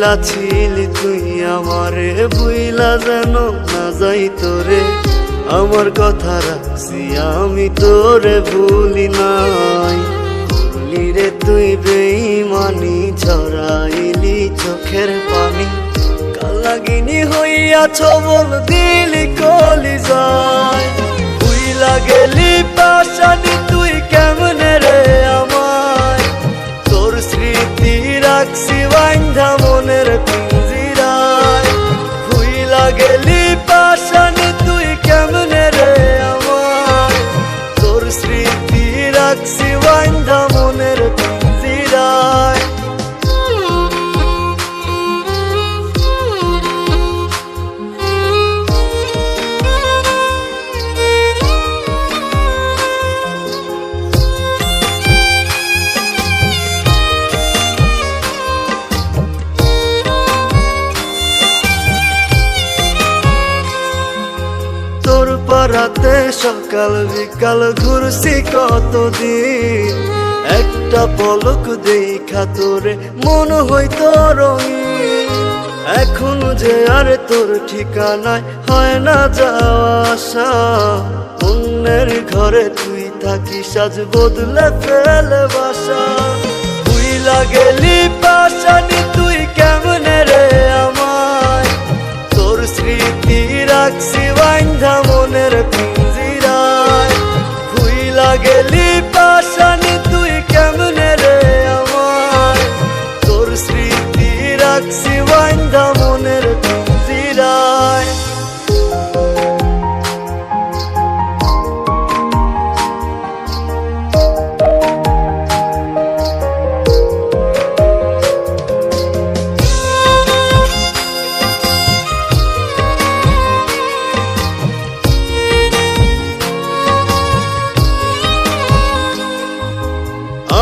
বইলা ছিলি তুই আমারে, বুইলা যেন না যাই তোরে। আমার কথা রাখছি আমি তোরে ভুলি নাই। করলি রে তুই বেঈমানি, ঝরাইলি চোখের পানি। কালাগিনী হইয়া ছবল দিলি কলিজায়। বুইলা গেলি পাশানি তুই কেমনে রে আমায়। তোর স্মৃতি রাখছি বাইন্ধা মনের পিঞ্জিরায়। বুইলা গেলি পাশানি তুই কেমনে রে আমায়। তোর স্মৃতি রাখছি বাইন্ধা মনের পিঞ্জিরায়। তোর পাড়াতে সকাল বিকাল ঘুরছি কতদিন। একটা পলক দেখা তোরে মন হইতো রঙিন। এখন যে আর তোর ঠিকানায় হয় না যাওয়া আসা। অন্যের ঘরে তুই থাকি সাজ বদলে ফেলে বাসা। বুইলা গেলি পাশানি তুই কেমনে রে আমায়। তোর স্মৃতি রাখছি বাইন্ধা মনের পিঞ্জিরায়। ভুইলা গেলি পাশানি তুই কেমনে রে আমায়। তোর স্মৃতি রাখছি বাইন্ধা মনের পিঞ্জিরায়।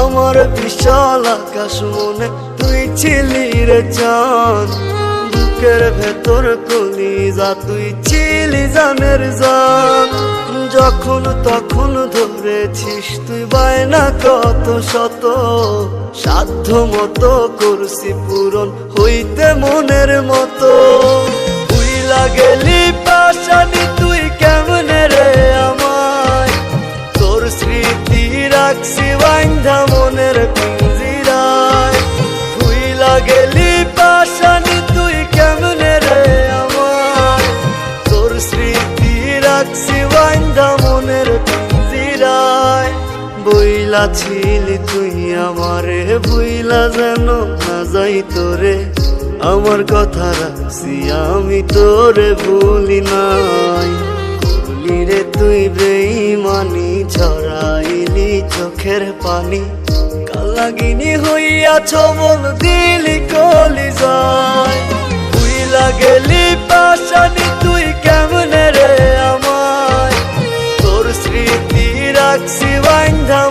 আমার বিশাল আকাশ মনে তুই ছিলি রে চাঁদ। বুকের ভেতর কলিজা তুই ছিলি জানের জান। যখন তখন ধরেছিস তুই বায়না কত শত। সাধ্য মতো করছি পূরণ হইতে মনের মতো। বুইলা গেলি পাশানি তুই কেমনে রে আমায়। তোর স্মৃতি রাখছি বাইন্ধা মনের পিঞ্জিরায়। ভুইলা গেলি পাশানি তুই কেমনে রে আমায়। তোর স্মৃতি রাখছি বাইন্ধা মনের পিঞ্জিরায়। বইলা ছিলি তুই আমারে, বুইলা যেন না যাই তোরে। আমার কথা রাখছি আমি তোরে ভুলি নাই। করলি রে তুই বেঈমানি, ঝরাইলি চোখের পানি। কালাগিনী হইয়া ছবল দিলি কলিজায়। বুইলা গেলি পাশানি তুই কেমনে রে আমায়। তোর স্মৃতি রাখছি বাইন্ধা